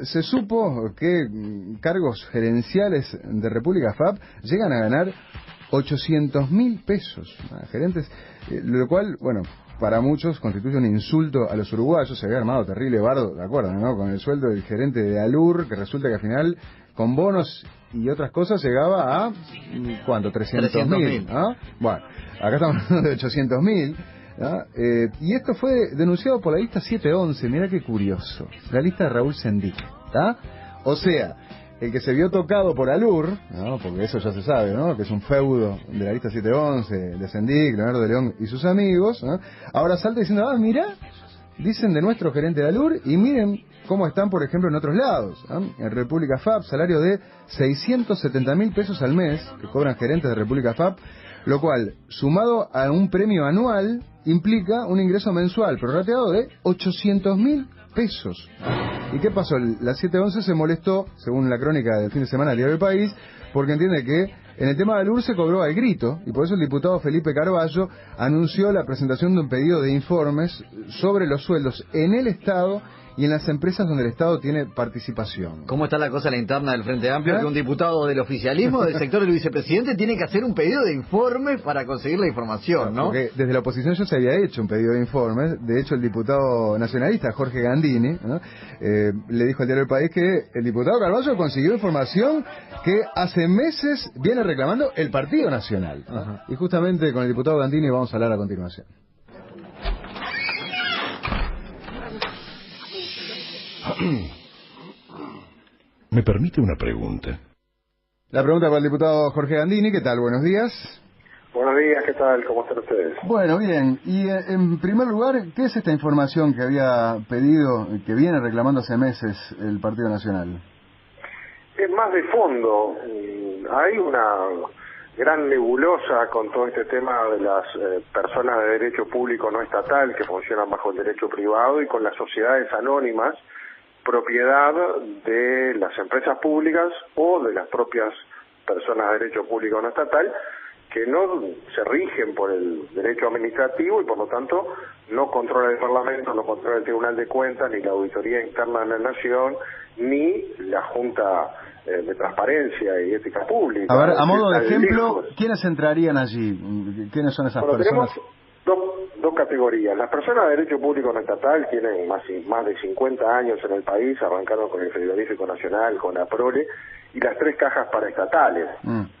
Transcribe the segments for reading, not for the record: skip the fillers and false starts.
Se supo que cargos gerenciales de República FAP llegan a ganar 800.000 pesos, gerentes, lo cual, bueno, para muchos constituye un insulto a los uruguayos. Se había armado terrible bardo, ¿de acuerdo, no? Con el sueldo del gerente de Alur, que resulta que al final, con bonos y otras cosas, llegaba a, ¿cuánto? 300.000, ¿no? Bueno, acá estamos hablando de 800.000. ¿Ah? Y esto fue denunciado por la lista 711, mira qué curioso, la lista de Raúl Sendic, ¿tá? O sea, el que se vio tocado por Alur, ¿no? Porque eso ya se sabe, ¿no? Que es un feudo de la lista 711, de Sendic, Leonardo de León y sus amigos, ¿no? Ahora salta diciendo, mira, dicen de nuestro gerente de Alur, y miren cómo están, por ejemplo, en otros lados, ¿no? En República FAP, salario de 670.000 pesos al mes, que cobran gerentes de República FAP, lo cual, sumado a un premio anual, implica un ingreso mensual prorrateado de 800.000 pesos. ¿Y qué pasó? La 711 se molestó, según la crónica del fin de semana del Diario del País, porque entiende que en el tema de Alur se cobró al grito, y por eso el diputado Felipe Carballo anunció la presentación de un pedido de informes sobre los sueldos en el Estado y en las empresas donde el Estado tiene participación. ¿Cómo está la cosa a la interna del Frente Amplio? Que un diputado del oficialismo, del sector del vicepresidente, tiene que hacer un pedido de informes para conseguir la información, ¿no? Porque desde la oposición ya se había hecho un pedido de informes. De hecho, el diputado nacionalista Jorge Gandini, ¿no? Le dijo al Diario del País que el diputado Carballo consiguió información que hace meses viene reclamando el Partido Nacional, ¿no? Y justamente con el diputado Gandini vamos a hablar a continuación. ¿Me permite una pregunta? La pregunta para el diputado Jorge Gandini. ¿Qué tal? Buenos días. Buenos días, ¿qué tal? ¿Cómo están ustedes? Bueno, bien. Y en primer lugar, ¿qué es esta información que había pedido, que viene reclamando hace meses el Partido Nacional? Es más de fondo. Hay una gran nebulosa con todo este tema de las personas de derecho público no estatal que funcionan bajo el derecho privado y con las sociedades anónimas, propiedad de las empresas públicas o de las propias personas de derecho público no estatal, que no se rigen por el derecho administrativo y por lo tanto no controla el Parlamento, no controla el Tribunal de Cuentas, ni la Auditoría Interna de la Nación, ni la Junta de Transparencia y Ética Pública. A ver, a modo de ejemplo, ¿quiénes entrarían allí? ¿Quiénes son esas personas? Tenemos dos categorías. Las personas de derecho público no estatal tienen más de 50 años en el país, arrancaron con el Frigorífico Nacional, con la PROLE, y las tres cajas paraestatales,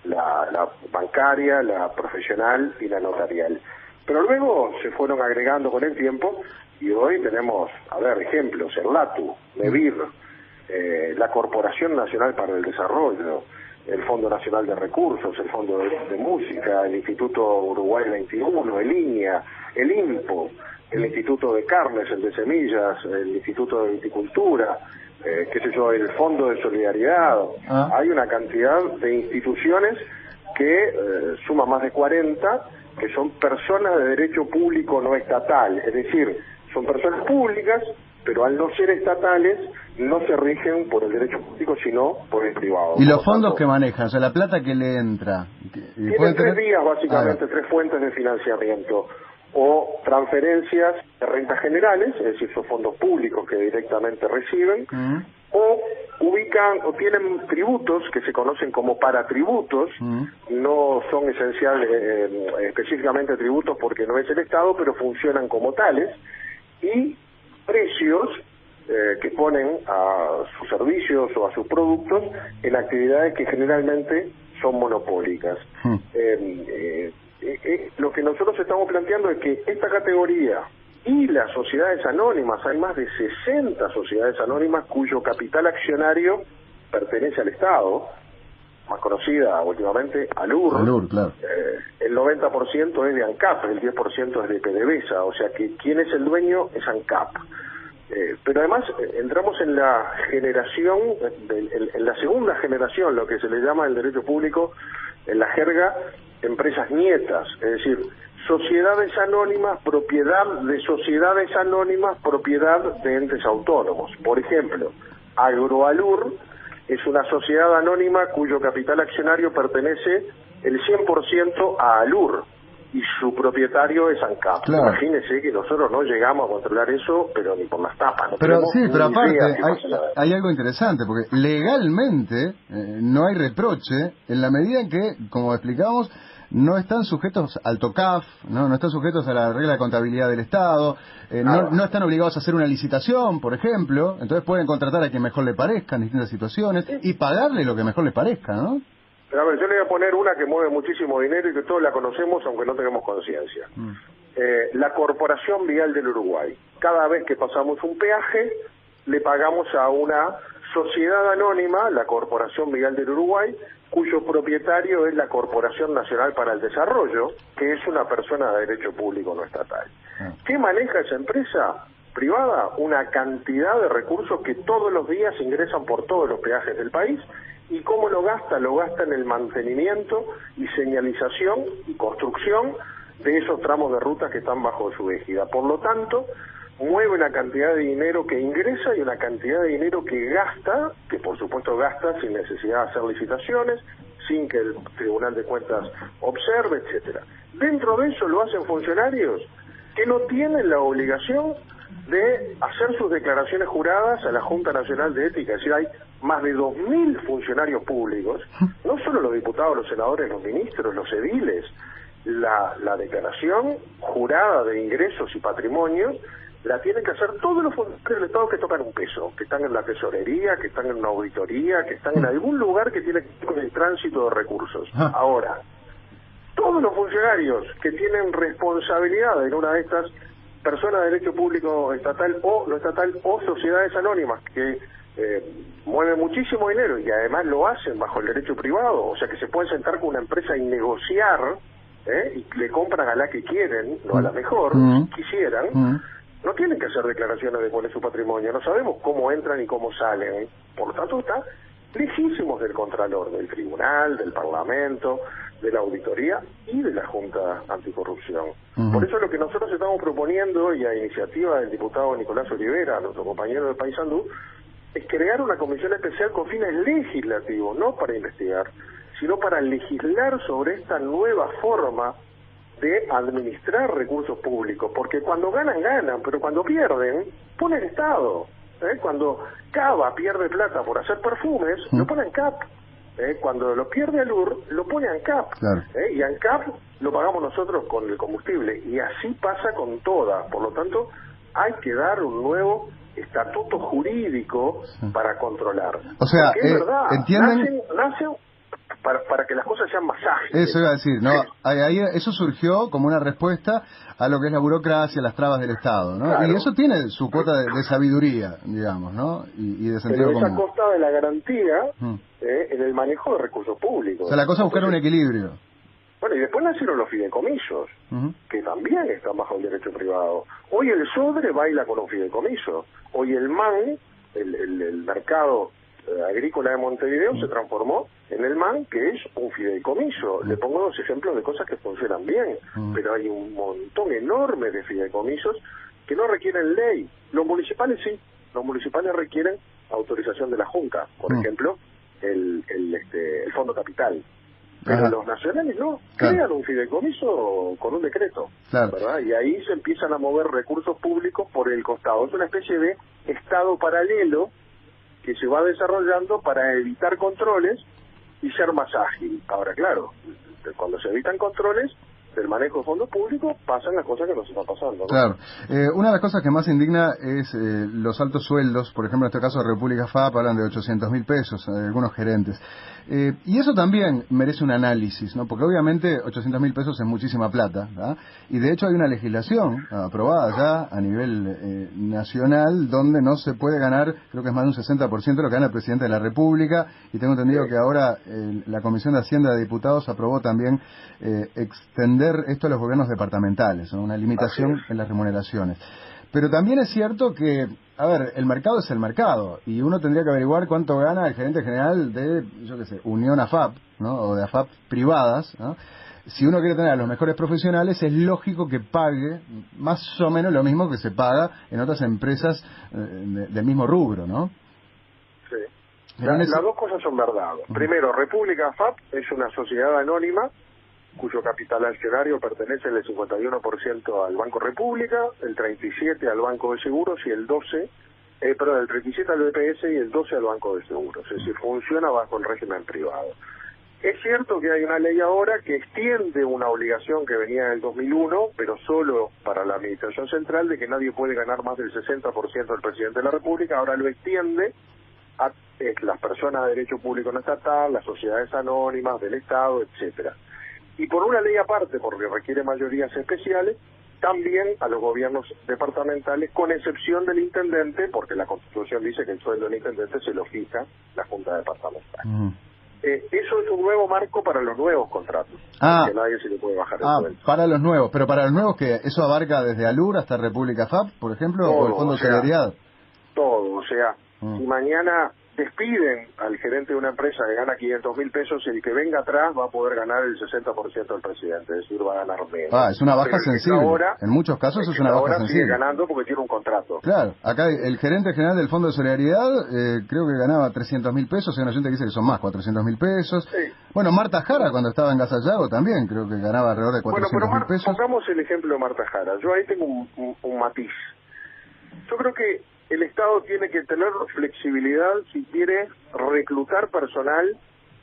la bancaria, la profesional y la notarial. Pero luego se fueron agregando con el tiempo y hoy tenemos, ejemplos, el LATU, MEVIR, la Corporación Nacional para el Desarrollo, el Fondo Nacional de Recursos, el Fondo de Música, el Instituto Uruguay 21, el INIA, el INPO, el Instituto de Carnes, el de Semillas, el Instituto de Viticultura, el Fondo de Solidaridad. Hay una cantidad de instituciones que suman más de 40, que son personas de derecho público no estatal, es decir, son personas públicas, pero al no ser estatales no se rigen por el derecho público, sino por el privado. ¿Y los fondos que manejan? O sea, la plata que le entra. Tienen tres vías, básicamente, tres fuentes de financiamiento. O transferencias de rentas generales, es decir, son fondos públicos que directamente reciben, o ubican o tienen tributos que se conocen como paratributos, no son esenciales, específicamente tributos porque no es el Estado, pero funcionan como tales, y precios que ponen a sus servicios o a sus productos en actividades que generalmente son monopólicas. Lo que nosotros estamos planteando es que esta categoría y las sociedades anónimas, hay más de 60 sociedades anónimas cuyo capital accionario pertenece al Estado, más conocida últimamente, Alur. Alur, claro. El 90% es de ANCAP, el 10% es de PDVSA, o sea que quien es el dueño es ANCAP. Pero además entramos en la generación, en la segunda generación, lo que se le llama el derecho público, en la jerga, empresas nietas, es decir, sociedades anónimas, propiedad de sociedades anónimas, propiedad de entes autónomos. Por ejemplo, Agroalur es una sociedad anónima cuyo capital accionario pertenece el 100% a Alur. y su propietario es ANCAP. Claro. Imagínese que nosotros no llegamos a controlar eso, pero ni por las tapas. No pero tenemos sí, pero ni aparte idea qué pasa nada. hay algo interesante, porque legalmente no hay reproche en la medida en que, como explicábamos, no están sujetos al TOCAF, no están sujetos a la regla de contabilidad del Estado, no están obligados a hacer una licitación, por ejemplo, entonces pueden contratar a quien mejor le parezca en distintas situaciones y pagarle lo que mejor le parezca, ¿no? Pero a ver, yo le voy a poner una que mueve muchísimo dinero y que todos la conocemos aunque no tengamos conciencia. La Corporación Vial del Uruguay. Cada vez que pasamos un peaje, le pagamos a una sociedad anónima, la Corporación Vial del Uruguay, cuyo propietario es la Corporación Nacional para el Desarrollo, que es una persona de derecho público no estatal. ¿Qué maneja esa empresa privada? Una cantidad de recursos que todos los días ingresan por todos los peajes del país. ¿Y cómo lo gasta? Lo gasta en el mantenimiento y señalización y construcción de esos tramos de ruta que están bajo su égida. Por lo tanto, mueve una cantidad de dinero que ingresa y una cantidad de dinero que gasta, que por supuesto gasta sin necesidad de hacer licitaciones, sin que el Tribunal de Cuentas observe, etcétera. Dentro de eso lo hacen funcionarios que no tienen la obligación de hacer sus declaraciones juradas a la Junta Nacional de Ética. Es decir, hay más de 2.000 funcionarios públicos, no solo los diputados, los senadores, los ministros, los ediles. La declaración jurada de ingresos y patrimonios la tienen que hacer todos los funcionarios del Estado que tocan un peso, que están en la tesorería, que están en una auditoría, que están en algún lugar que tiene que ver con el tránsito de recursos. Ahora, todos los funcionarios que tienen responsabilidad en una de estas personas de derecho público estatal o no estatal o sociedades anónimas que mueven muchísimo dinero y además lo hacen bajo el derecho privado, o sea que se pueden sentar con una empresa y negociar y le compran a la que quieren, no a la mejor, si quisieran, no tienen que hacer declaraciones de cuál es su patrimonio, no sabemos cómo entran y cómo salen, por lo tanto está lejísimos del Contralor, del Tribunal, del Parlamento, de la Auditoría y de la Junta Anticorrupción. Por eso lo que nosotros estamos proponiendo, y a iniciativa del diputado Nicolás Olivera, nuestro compañero de Paysandú, es crear una comisión especial con fines legislativos, no para investigar, sino para legislar sobre esta nueva forma de administrar recursos públicos, porque cuando ganan, ganan, pero cuando pierden, pone el Estado. Cuando Cava pierde plata por hacer perfumes, lo pone en CAP. Cuando lo pierde Alur, lo pone ANCAP. Claro. Y ANCAP lo pagamos nosotros con el combustible. Y así pasa con todas. Por lo tanto, hay que dar un nuevo estatuto jurídico para controlar. O sea, porque es verdad, ¿entienden? Nacen para que las cosas sean más ágiles. Eso iba a decir, ¿no? Ahí, eso surgió como una respuesta a lo que es la burocracia, las trabas del Estado, ¿no? Claro. Y eso tiene su cuota de sabiduría, digamos, ¿no? Y de sentido común. Pero esa costa de la garantía en el manejo de recursos públicos. O sea, la cosa es buscar un equilibrio. Bueno, y después nacieron los fideicomisos, que también están bajo el derecho privado. Hoy el SODRE baila con un fideicomiso. Hoy el MAN, el mercado agrícola de Montevideo, se transformó en el MAN, que es un fideicomiso. Le pongo dos ejemplos de cosas que funcionan bien, pero hay un montón enorme de fideicomisos que no requieren ley. Los municipales sí, los municipales requieren autorización de la Junta, por ejemplo, el Fondo Capital. Pero los nacionales no, crean un fideicomiso con un decreto, ¿verdad? Y ahí se empiezan a mover recursos públicos por el costado. Es una especie de estado paralelo que se va desarrollando para evitar controles y ser más ágil. Ahora, claro, cuando se evitan controles del manejo de fondos públicos, pasan las cosas que nos están pasando, ¿no? Claro. Una de las cosas que más indigna es los altos sueldos. Por ejemplo, en este caso de República FAP hablan de 800.000 pesos, algunos gerentes. Y eso también merece un análisis, ¿no? Porque obviamente 800.000 pesos es muchísima plata, ¿verdad? Y de hecho hay una legislación aprobada ya a nivel nacional donde no se puede ganar, creo que es más de un 60% de lo que gana el presidente de la República, y tengo entendido que ahora la Comisión de Hacienda de Diputados aprobó también extender esto a los gobiernos departamentales, ¿no? Una limitación en las remuneraciones. Pero también es cierto que, a ver, el mercado es el mercado, y uno tendría que averiguar cuánto gana el gerente general de, yo qué sé, Unión AFAP, ¿no? O de AFAP privadas, ¿no? Si uno quiere tener a los mejores profesionales, es lógico que pague más o menos lo mismo que se paga en otras empresas del mismo rubro, ¿no? Sí. Las dos cosas son verdad. Primero, República AFAP es una sociedad anónima cuyo capital accionario pertenece el 51% al Banco República, el 37% al Banco de Seguros y el 12%, perdón, el 37% al BPS y el 12% al Banco de Seguros. Es decir, funciona bajo el régimen privado. Es cierto que hay una ley ahora que extiende una obligación que venía del 2001, pero solo para la Administración Central, de que nadie puede ganar más del 60% del presidente de la República. Ahora lo extiende a las personas de derecho público no estatal, las sociedades anónimas del Estado, etcétera. Y por una ley aparte, porque requiere mayorías especiales, también a los gobiernos departamentales, con excepción del intendente, porque la Constitución dice que el sueldo del intendente se lo fija la Junta Departamental. Eso es un nuevo marco para los nuevos contratos, que nadie se le puede bajar el sueldo. Para los nuevos, pero para los nuevos, que ¿eso abarca desde ALUR hasta República FAP, por ejemplo, todo, o el Fondo de Solidaridad? Todo, o sea, si mañana despiden al gerente de una empresa que gana 500.000 pesos, el que venga atrás va a poder ganar el 60% del presidente, es decir, va a ganar menos. Es una baja sensible. Ahora, en muchos casos es una baja sensible. Sigue ganando porque tiene un contrato. Claro, acá el gerente general del Fondo de Solidaridad creo que ganaba 300.000 pesos, hay una gente que dice que son más, 400.000 pesos. Sí. Bueno, Marta Jara cuando estaba en Gasallago también creo que ganaba alrededor de 400.000 pesos. Pongamos el ejemplo de Marta Jara. Yo ahí tengo un matiz. Yo creo que el Estado tiene que tener flexibilidad si quiere reclutar personal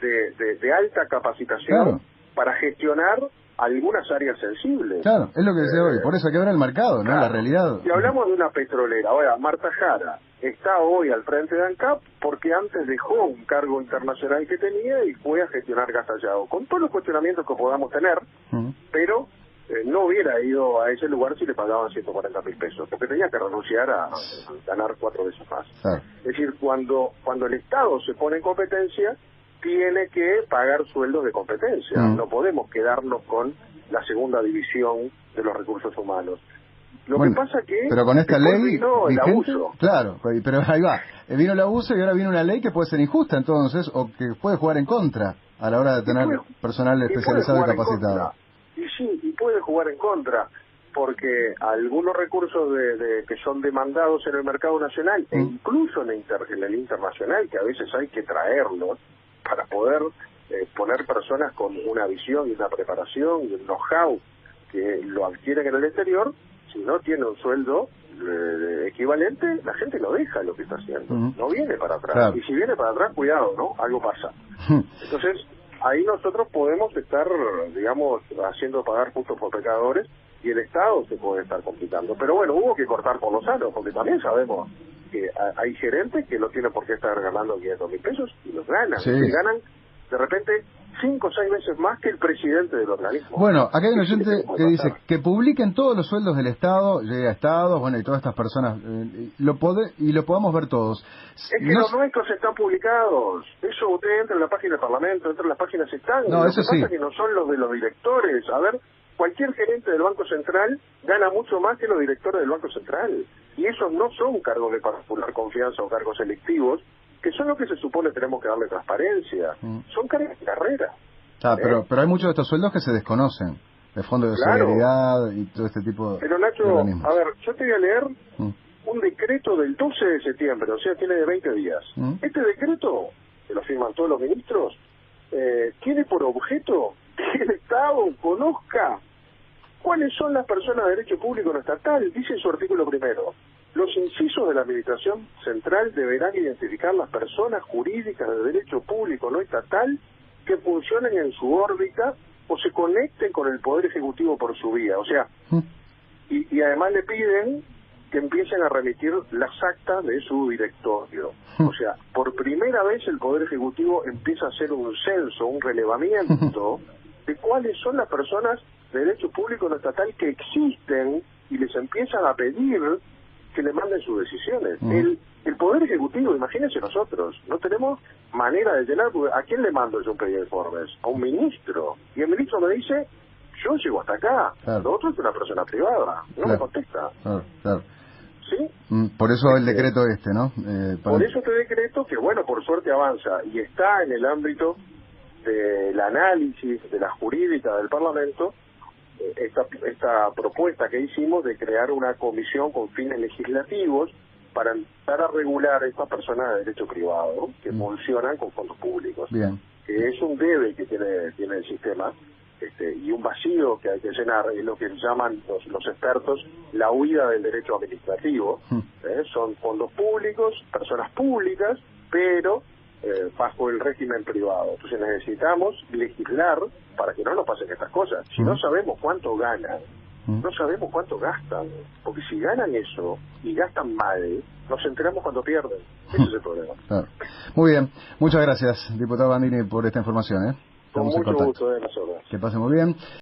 de alta capacitación para gestionar algunas áreas sensibles. Claro, es lo que decía hoy, por eso hay que ver el mercado, ¿no? La realidad. Si hablamos de una petrolera, ahora Marta Jara está hoy al frente de ANCAP porque antes dejó un cargo internacional que tenía y fue a gestionar Gasallago, con todos los cuestionamientos que podamos tener, pero no hubiera ido a ese lugar si le pagaban 140.000 pesos, porque tenía que renunciar a ganar 4 veces más. Es decir, cuando el Estado se pone en competencia, tiene que pagar sueldos de competencia. No podemos quedarnos con la segunda división de los recursos humanos. Lo que pasa que... Pero con esta ley... vino el abuso. Claro, pero ahí va. Vino el abuso y ahora viene una ley que puede ser injusta entonces, o que puede jugar en contra a la hora de tener personal especializado y capacitado. Y sí, y puede jugar en contra, porque algunos recursos que son demandados en el mercado nacional e incluso en el internacional, que a veces hay que traerlos para poder poner personas con una visión y una preparación y un know-how que lo adquieren en el exterior, si no tiene un sueldo equivalente, la gente lo deja lo que está haciendo, no viene para atrás. Claro. Y si viene para atrás, cuidado, ¿no? Algo pasa. Entonces, ahí nosotros podemos estar, digamos, haciendo pagar justos por pecadores y el Estado se puede estar complicando. Pero bueno, hubo que cortar por los sanos, porque también sabemos que hay gerentes que no tienen por qué estar ganando 500.000 pesos y los ganan. Sí. Y ganan, de repente, 5 o 6 veces más que el presidente del organismo. Bueno, acá hay un oyente que dice que publiquen todos los sueldos del Estado, llegue a Estados, bueno, y todas estas personas, lo podamos ver todos. Es que los nuestros están publicados. Eso usted entra en la página del Parlamento, entra en las páginas están. No, lo eso que sí. pasa es que no son los de los directores. A ver, cualquier gerente del Banco Central gana mucho más que los directores del Banco Central. Y esos no son cargos de particular confianza o cargos selectivos, que son los que se supone tenemos que darle transparencia. Son cargos de carrera. Pero hay muchos de estos sueldos que se desconocen, de Fondo de Solidaridad y todo este tipo de... Pero Nacho, a ver, yo te voy a leer un decreto del 12 de septiembre, o sea, tiene de 20 días. Este decreto, que lo firman todos los ministros, tiene por objeto que el Estado conozca cuáles son las personas de derecho público no estatal. Dice en su artículo primero: los incisos de la Administración Central deberán identificar las personas jurídicas de derecho público no estatal que funcionen en su órbita o se conecten con el Poder Ejecutivo por su vía. O sea, y además le piden que empiecen a remitir las actas de su directorio. O sea, por primera vez el Poder Ejecutivo empieza a hacer un censo, un relevamiento de cuáles son las personas de derecho público no estatal que existen y les empiezan a pedir que le manden sus decisiones. El Poder Ejecutivo, imagínense nosotros, no tenemos manera de llenar, porque ¿a quién le mando yo un pedido de informes? A un ministro. Y el ministro me dice, yo llego hasta acá. Claro. Lo otro es una persona privada. No me contesta. Claro. ¿Sí? Por eso el decreto ¿no? Por eso este decreto, que bueno, por suerte avanza y está en el ámbito del análisis de la jurídica del Parlamento, esta propuesta que hicimos de crear una comisión con fines legislativos para empezar a regular a estas personas de derecho privado que funcionan con fondos públicos. Bien. Que es un debe que tiene el sistema, y un vacío que hay que llenar, es lo que llaman los expertos la huida del derecho administrativo. Son fondos públicos, personas públicas, pero bajo el régimen privado. Entonces necesitamos legislar para que no nos pasen estas cosas. Si no sabemos cuánto ganan, no sabemos cuánto gastan, porque si ganan eso y gastan mal, nos enteramos cuando pierden. Ese es el problema. Claro. Muy bien, muchas gracias, diputado Bandini, por esta información. Con mucho gusto de nosotros. Que pase muy bien.